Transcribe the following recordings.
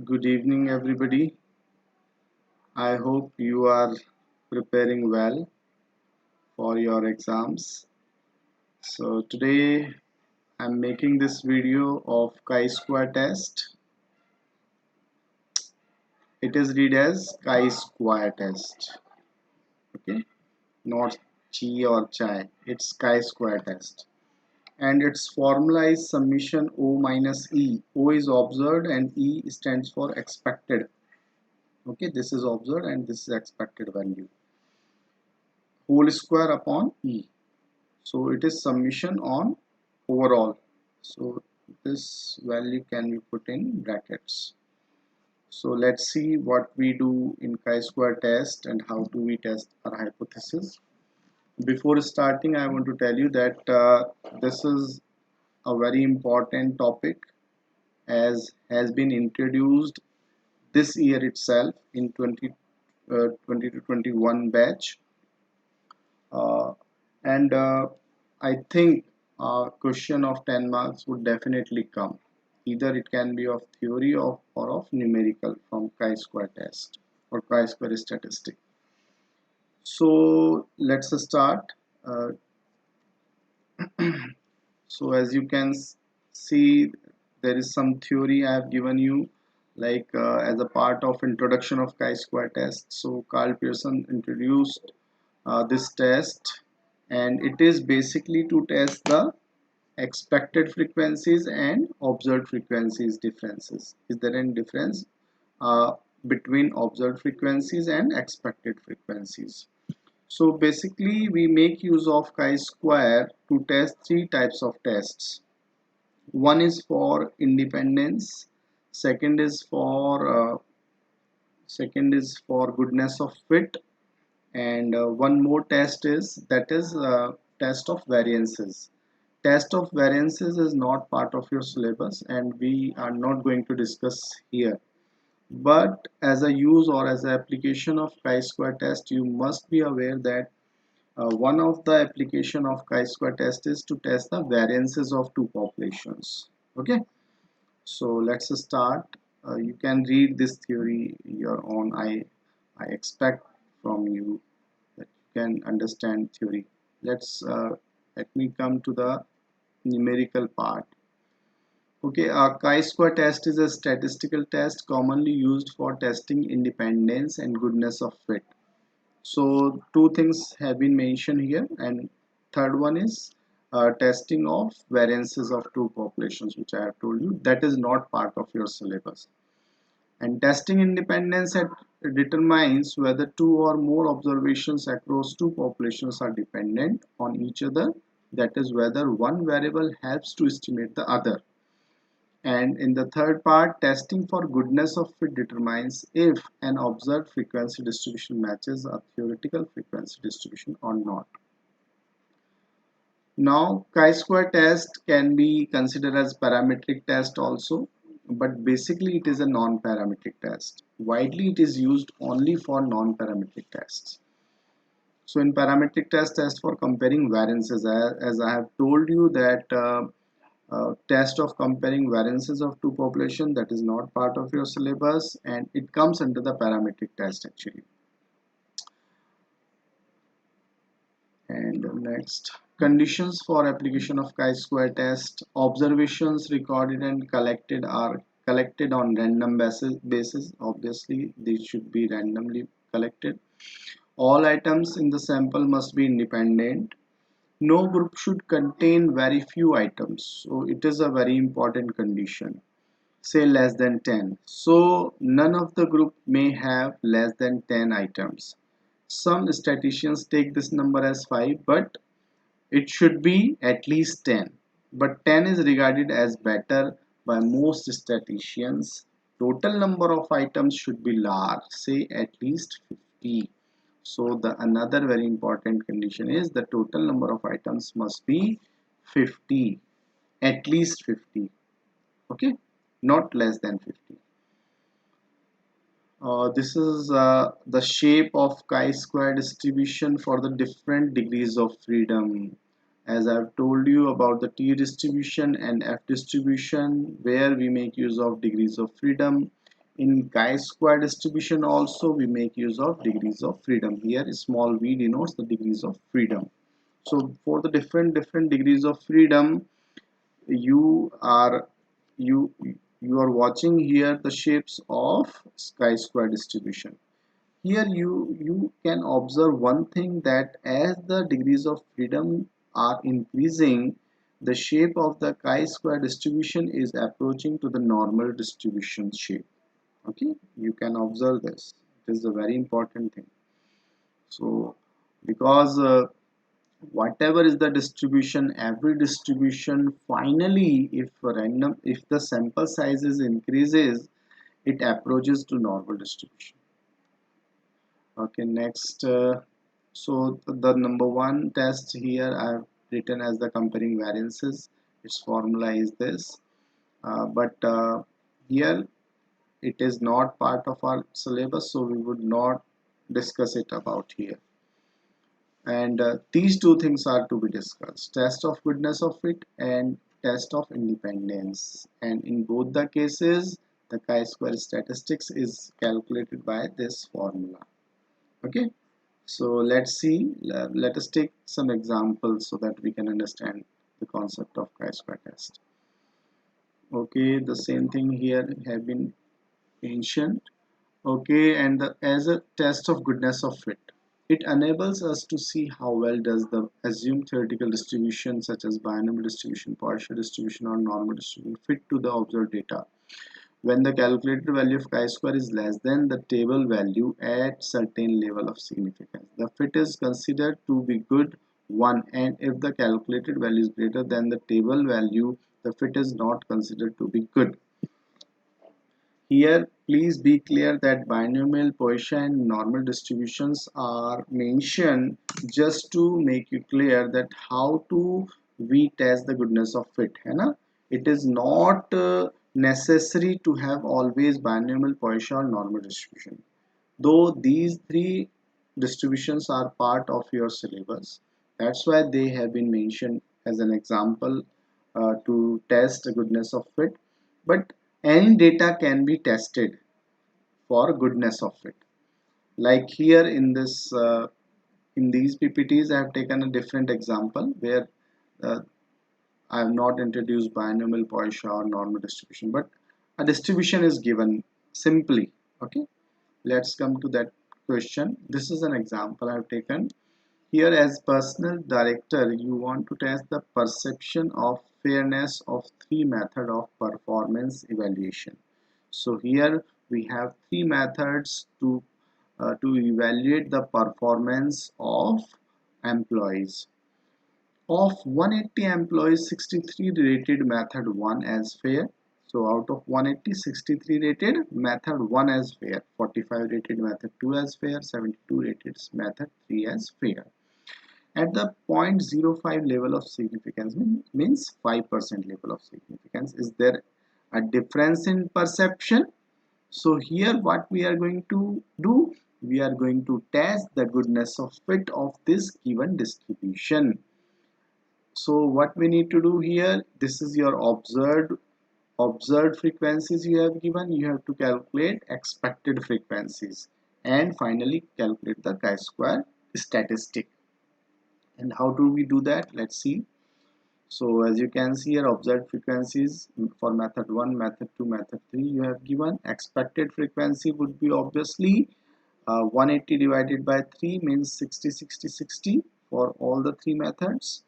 Good evening, everybody. I hope you are preparing well for your exams. So, today I'm making this video of chi-square test. It is read as chi-square test. Okay, not chi or chai. It's chi-square test. And its formula is summation O minus E. O is observed and E stands for expected. Okay, this is observed and this is expected value. Whole square upon E. So it is summation on overall. So this value can be put in brackets. So let's see what we do in chi-square test and how do we test our hypothesis. Before starting, I want to tell you that this is a very important topic as has been introduced this year itself in 20 to 21 batch. And I think a question of 10 marks would definitely come. Either it can be of theory or of numerical from chi-square test or chi-square statistic. So let's start. Uh, so as you can see, there is some theory I have given you like as a part of introduction of chi-square test. So Carl Pearson introduced this test, and it is basically to test the expected frequencies and observed frequencies differences. Is there any difference uh, between observed frequencies and expected frequencies? So basically we make use of chi-square to test three types of tests. One is for independence, second is for goodness of fit, and one more test is test of variances. Test of variances is not part of your syllabus and we are not going to discuss here, but as a use or as an application of chi-square test you must be aware that one of the application of chi-square test is to test the variances of two populations. Okay, so let's start. You can read this theory your own. I expect from you that you can understand theory. Let me come to the numerical part. Okay, a chi-square test is a statistical test commonly used for testing independence and goodness of fit. So two things have been mentioned here, and third one is testing of variances of two populations, which I have told you that is not part of your syllabus. And testing independence determines whether two or more observations across two populations are dependent on each other. That is whether one variable helps to estimate the other. And in the third part, testing for goodness of fit determines if an observed frequency distribution matches a theoretical frequency distribution or not. Now, chi-square test can be considered as parametric test also, but basically it is a non-parametric test. Widely it is used only for non-parametric tests. So in parametric test for comparing variances, as I have told you that test of comparing variances of two population, that is not part of your syllabus and it comes under the parametric test actually. And next, conditions for application of chi-square test. Observations recorded and collected are collected on random basis. Obviously they should be randomly collected. All items in the sample must be independent. No group should contain very few items, so it is a very important condition. Say less than 10, so none of the group may have less than 10 items. Some statisticians take this number as 5, but it should be at least 10, but 10 is regarded as better by most statisticians. Total number of items should be large, say at least 50. So the another very important condition is the total number of items must be 50, at least 50. Okay, not less than 50. This is the shape of chi-square distribution for the different degrees of freedom. As I've told you about the T distribution and F distribution, where we make use of degrees of freedom. In chi-square distribution also we make use of degrees of freedom. Here small v denotes the degrees of freedom. So for the different degrees of freedom, you are you you are watching here the shapes of chi-square distribution. Here you can observe one thing, that as the degrees of freedom are increasing, the shape of the chi-square distribution is approaching to the normal distribution shape. Okay, you can observe this. It is a very important thing. So because whatever is the distribution, every distribution finally, if the sample sizes increases, it approaches to normal distribution. Okay, next, so the number one test here I have written as the comparing variances. Its formula is this, but here it is not part of our syllabus, so we would not discuss it about here. And these two things are to be discussed: test of goodness of fit and test of independence. And in both the cases, the chi-square statistics is calculated by this formula. Okay, so let's see, let us take some examples so that we can understand the concept of chi-square test. Okay, the same thing here have been mentioned. Okay, and as a test of goodness of fit, it enables us to see how well does the assumed theoretical distribution such as binomial distribution, partial distribution or normal distribution fit to the observed data. When the calculated value of chi-square is less than the table value at certain level of significance, the fit is considered to be good one, and if the calculated value is greater than the table value, the fit is not considered to be good. Here, please be clear that binomial, Poisson and normal distributions are mentioned just to make you clear that how to we test the goodness of fit. है ना? It is not necessary to have always binomial, Poisson or normal distribution. Though these three distributions are part of your syllabus, that's why they have been mentioned as an example to test the goodness of fit. But any data can be tested for goodness of fit. Like here in these PPTs, I have taken a different example where uh, I have not introduced binomial, Poisson or normal distribution, but a distribution is given simply. Okay, let's come to that question. This is an example I have taken. Here, as personal director, you want to test the perception of fairness of three methods of performance evaluation. So here we have three methods to evaluate the performance of employees. Of 180 employees, 63 rated method 1 as fair. So out of 180, 63 rated method 1 as fair, 45 rated method 2 as fair, 72 rated method 3 as fair. At the 0.05 level of significance, means 5% level of significance, is there a difference in perception? So here what we are going to do, we are going to test the goodness of fit of this given distribution. So what we need to do here, this is your observed frequencies you have given. You have to calculate expected frequencies and finally calculate the chi-square statistic. And how do we do that? Let's see. So as you can see here, observed frequencies for method 1, method 2, method 3 you have given. Expected frequency would be obviously 180 divided by 3 means 60 60 60 for all the three methods.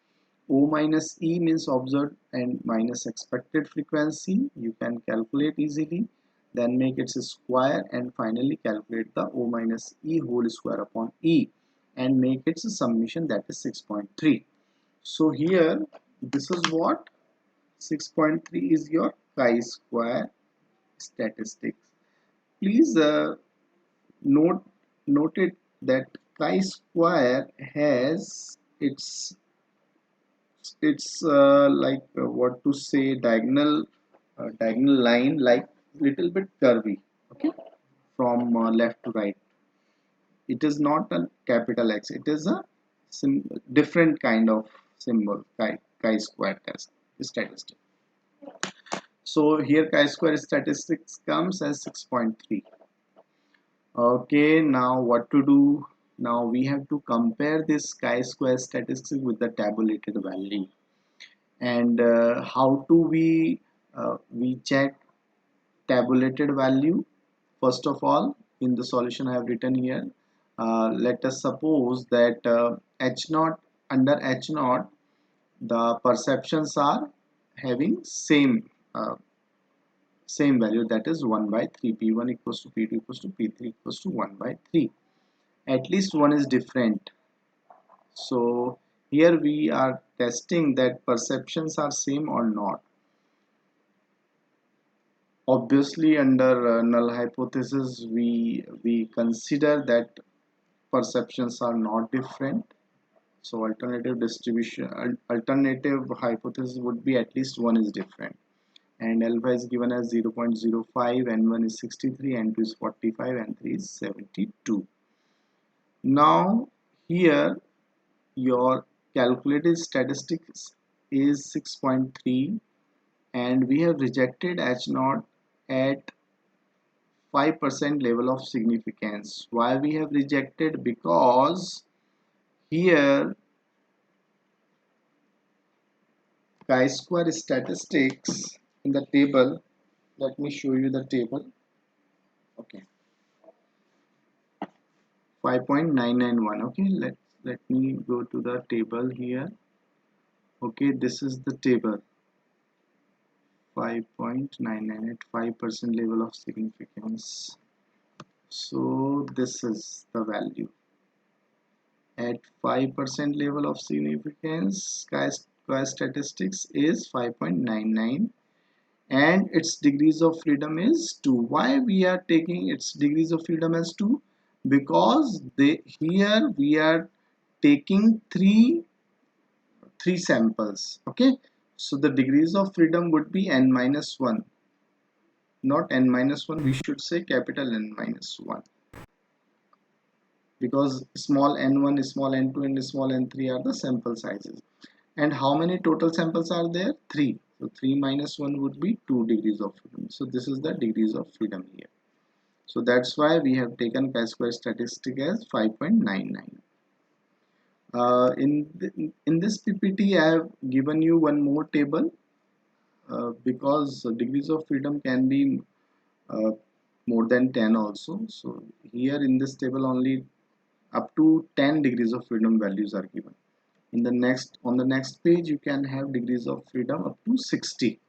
O minus E means observed and minus expected frequency. You can calculate easily, then make its square and finally calculate the O minus E whole square upon E and make its summation, that is 6.3. So here this is what 6.3 is your chi-square statistics. Please note it that chi-square has it's like what to say, diagonal line, like little bit curvy. Okay, from left to right. It is not a capital X, it is a different kind of symbol, chi-square test statistic. So here chi-square statistics comes as 6.3. Okay, now what to do? Now we have to compare this chi-square statistics with the tabulated value. And how do we check tabulated value? First of all, in the solution I have written here, let us suppose that h naught, under h naught, the perceptions are having same value, that is 1 by 3. P1 equals to P2 equals to P3 equals to 1 by 3. At least one is different. So here we are testing that perceptions are same or not. Obviously, under null hypothesis, we consider that perceptions are not different. So alternative distribution, alternative hypothesis would be at least one is different. And alpha is given as 0.05, n1 is 63, n2 is 45, n3 is 72. Now here your calculated statistics is 6.3, and we have rejected h naught at 5% level of significance. Why we have rejected? Because here chi-square statistics in the table, let me show you the table. Okay, 5.991. Okay, let me go to the table here. Okay, this is the table. 5.99 at 5% level of significance. So this is the value at 5% level of significance. Chi-square statistics is 5.99, and its degrees of freedom is 2. Why we are taking its degrees of freedom as 2? Because here we are taking three samples. Okay, so the degrees of freedom would be n minus 1, not n minus 1, we should say capital N minus 1, because small n1, small n2 and small n3 are the sample sizes. And how many total samples are there? 3. So 3 minus 1 would be 2 degrees of freedom. So this is the degrees of freedom here. So that's why we have taken chi-square statistic as 5.99. In this PPT, I have given you one more table, because degrees of freedom can be uh, more than 10 also. So here in this table only up to 10 degrees of freedom values are given. In the next, on the next page, you can have degrees of freedom up to 60.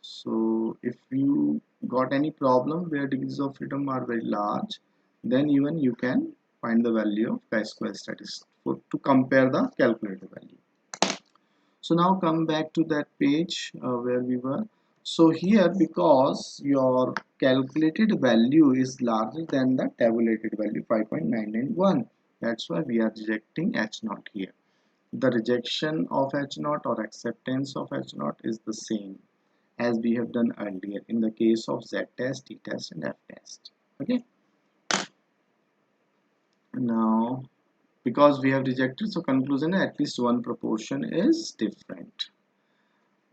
So if you got any problem where degrees of freedom are very large, then even you can find the value of chi-square statistics to compare the calculated value. So now come back to that page where we were. So here, because your calculated value is larger than the tabulated value 5.991, that's why we are rejecting h naught here. The rejection of h naught or acceptance of h naught is the same as we have done earlier in the case of z test, t test and f test. Okay, now because we have rejected, so conclusion, at least one proportion is different.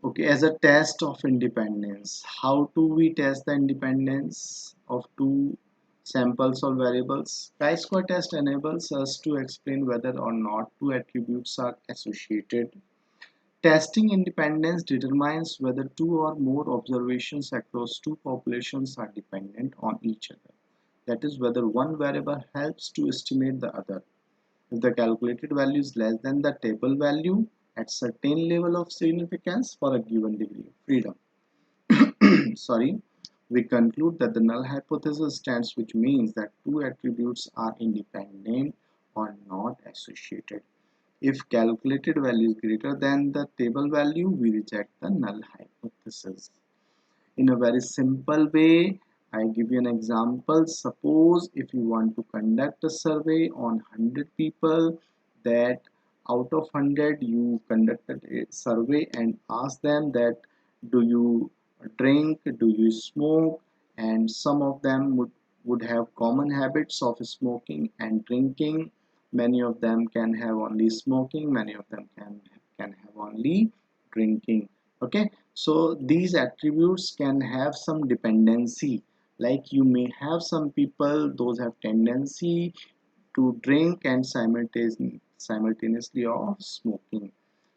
Okay, as a test of independence, how do we test the independence of two samples or variables? Chi-square test enables us to explain whether or not two attributes are associated. Testing independence determines whether two or more observations across two populations are dependent on each other. That is, whether one variable helps to estimate the other. If the calculated value is less than the table value at certain level of significance for a given degree of freedom, sorry, we conclude that the null hypothesis stands, which means that two attributes are independent or not associated. If calculated value is greater than the table value, we reject the null hypothesis. In a very simple way, I give you an example. Suppose if you want to conduct a survey on 100 people, that out of 100 you conducted a survey and asked them that do you drink, do you smoke, and some of them would have common habits of smoking and drinking. Many of them can have only smoking, many of them can have only drinking. Okay, So these attributes can have some dependency, like you may have some people those have tendency to drink and simultaneously of smoking.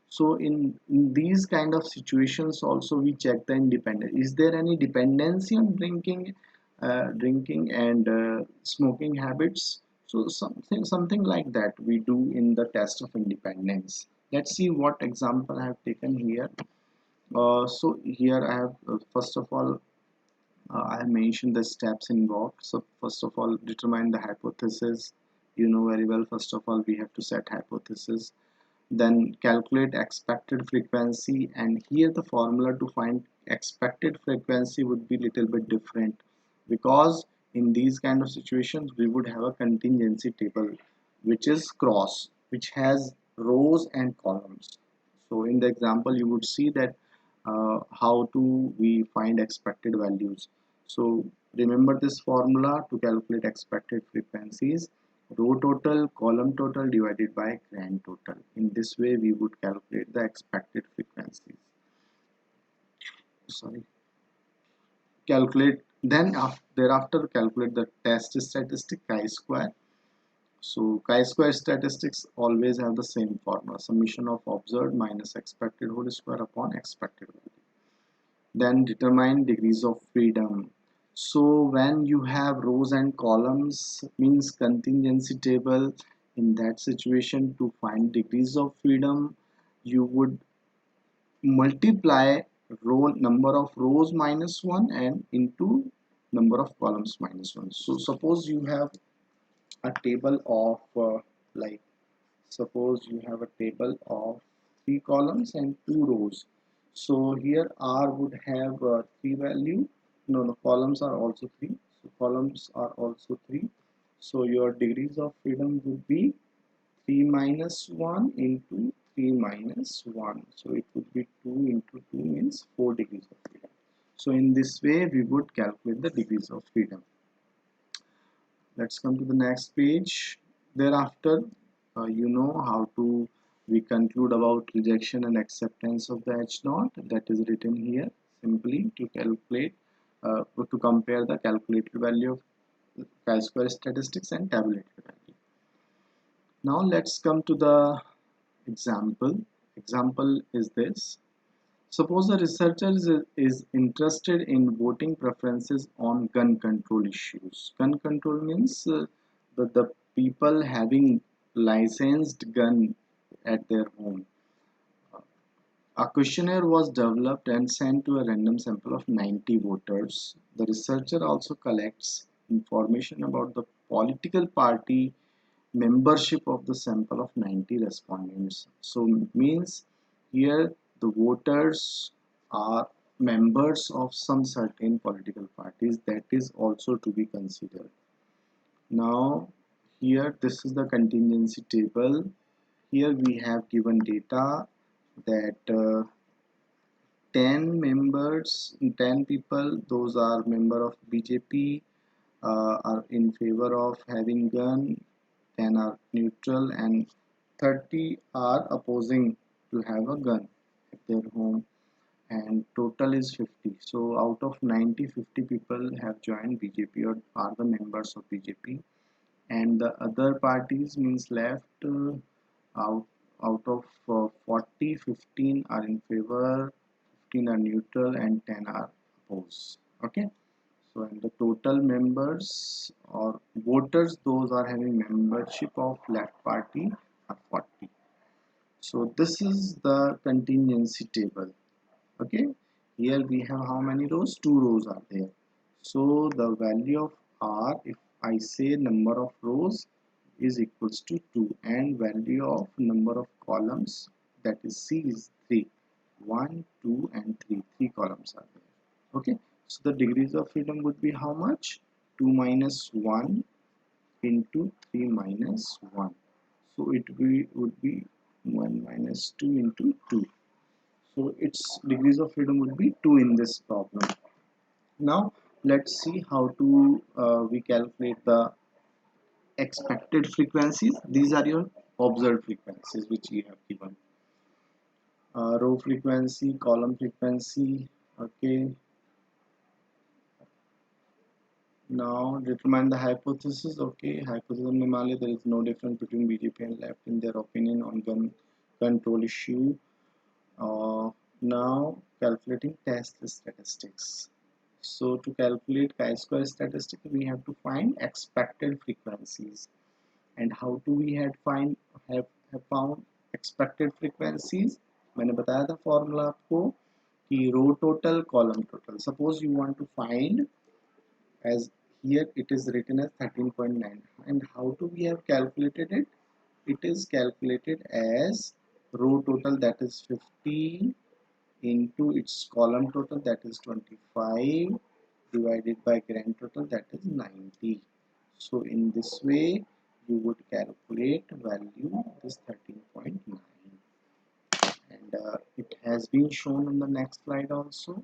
So in these kind of situations also we check the independence. Is there any dependency on drinking and smoking habits? So something like that we do in the test of independence. Let's see what example I have taken here. So here I have first of all I have mentioned the steps involved. So first of all, determine the hypothesis. You know very well. First of all, we have to set hypothesis. Then calculate expected frequency, and here the formula to find expected frequency would be little bit different, because in these kind of situations we would have a contingency table which is cross, which has rows and columns. So in the example you would see that how to we find expected values. So remember this formula to calculate expected frequencies: row total, column total divided by grand total. In this way we would calculate the expected frequencies. Sorry, calculate, then after, thereafter calculate the test statistic chi-square. So chi-square statistics always have the same formula: summation of observed minus expected whole square upon expected value. Then determine degrees of freedom. So when you have rows and columns means contingency table, in that situation to find degrees of freedom you would multiply row number of rows minus 1 and into number of columns minus 1. So suppose you have a table of like suppose you have a table of 3 columns and 2 rows. So here R would have 3 value. No, columns are also 3. So columns are also 3. So your degrees of freedom would be 3 minus 1 into 3 minus 1. So it would be 2 into 2 means 4 degrees of freedom. So in this way we would calculate the degrees of freedom. Let's come to the next page. Thereafter you know how to we conclude about rejection and acceptance of the H naught, that is written here simply to calculate to compare the calculated value of chi-square statistics and tabulated value. Now let's come to the example. Example is this: suppose the researcher is interested in voting preferences on gun control issues. Gun control means the people having licensed gun at their home. A questionnaire was developed and sent to a random sample of 90 voters. The researcher also collects information about the political party membership of the sample of 90 respondents. So means here the voters are members of some certain political parties, that is also to be considered. Now here this is the contingency table. Here we have given data that 10 members, 10 people, those are member of BJP, are in favor of having gun, 10 are neutral, and 30 are opposing to have a gun at their home, and total is 50. So out of 90, 50 people have joined BJP or are the members of BJP, and the other parties means left out out of 40, 15 are in favor, 15 are neutral, and 10 are opposed. Okay, so and the total members or voters those are having membership of left party are 40. So this is the contingency table. Okay, here we have how many rows? 2 rows are there. So the value of R, if I say number of rows is equals to 2, and value of number of columns, that is C, is 3. 1, 2 and 3, 3 columns are there. Okay, so the degrees of freedom would be how much? 2 minus 1 into 3 minus 1. So it would be 1 minus 2 into 2. So its degrees of freedom would be 2 in this problem. Now let's see how to we calculate the expected frequencies. These are your observed frequencies which we have given. row frequency, column frequency. Okay, now determine the hypothesis. Okay, hypothesis normally there is no difference between BJP and left in their opinion on gun control issue. Now calculating test statistics. So to calculate chi-square statistic, we have to find expected frequencies. And how do we have found expected frequencies? मैंने बताया था formula आपको कि row total, column total. Suppose you want to find, as here it is written as 13.9, and how do we have calculated it? It is calculated as row total, that is 50, into its column total, that is 25, divided by grand total, that is 90. So in this way you would calculate value is 13.9, and it has been shown on the next slide also.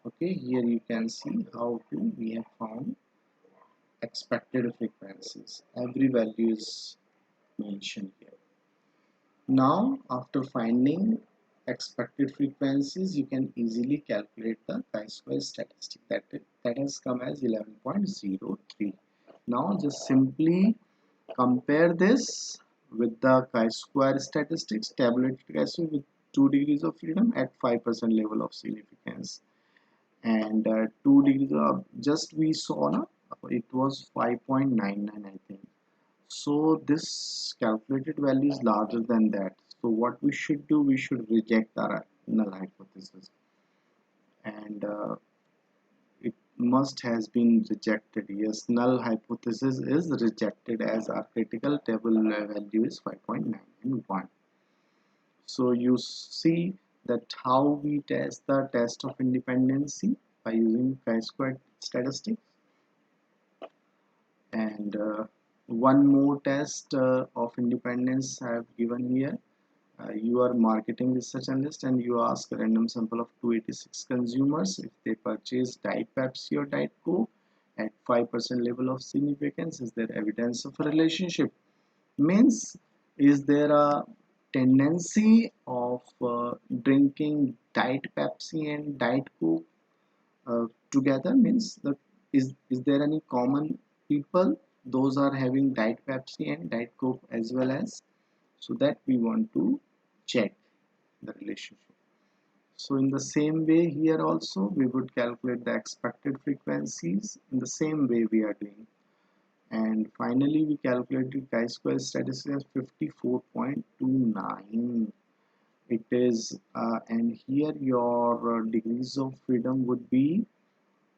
Okay, here you can see how to we have found expected frequencies. Every value is mentioned here. Now after finding expected frequencies, you can easily calculate the chi-square statistic, that has come as 11.03. Now just simply compare this with the chi-square statistics, tabulated chi-square with 2 degrees of freedom at 5% level of significance, and 2 degrees of, just we saw na, it was 5.99 I think. So this calculated value is larger than that. So what we should do, we should reject our null hypothesis, and it must has been rejected. Yes, null hypothesis is rejected as our critical table value is 5.91. So you see that how we test the test of independency by using chi-square statistics. And one more test of independence I have given here. You are marketing research analyst and you ask a random sample of 286 consumers if they purchase Diet Pepsi or Diet Coke at 5% level of significance. Is there evidence of a relationship? Means, is there a tendency of drinking Diet Pepsi and Diet Coke together? Means that is there any common people those are having Diet Pepsi and Diet Coke as well as, so that we want to check the relationship. So in the same way here also we would calculate the expected frequencies in the same way we are doing, and finally we calculated chi-square statistic as 54.29. It is and here your degrees of freedom would be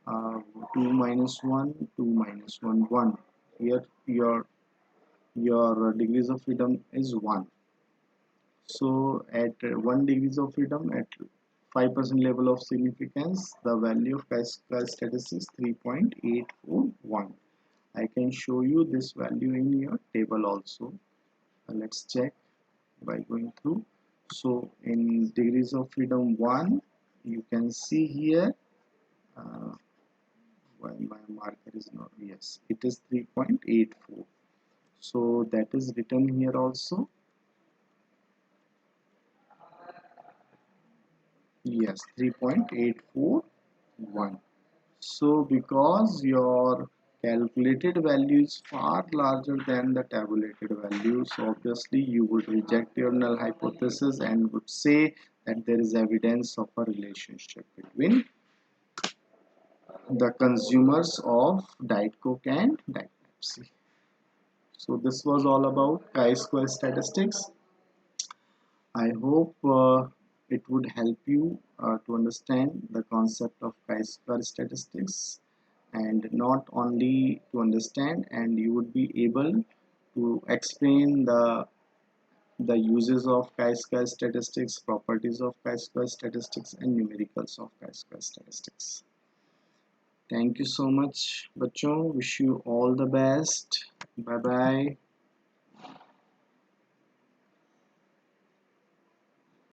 2 minus 1, 2 minus 1, 1. Here your degrees of freedom is 1. So at 1 degrees of freedom at 5% level of significance, the value of chi-square statistics is 3.841. I can show you this value in your table also. Let's check by going through. So in degrees of freedom 1, you can see here, while my marker is not, yes, it is 3.84. So that is written here also. Yes, 3.841. So because your calculated value is far larger than the tabulated value, so obviously you would reject your null hypothesis and would say that there is evidence of a relationship between the consumers of Diet Coke and Diet Pepsi. So this was all about chi-square statistics. I hope it would help you to understand the concept of chi-square statistics, and not only to understand, and you would be able to explain the uses of chi-square statistics, properties of chi-square statistics, and numericals of chi-square statistics. Thank you so much, बच्चों. Wish you all the best. Bye bye.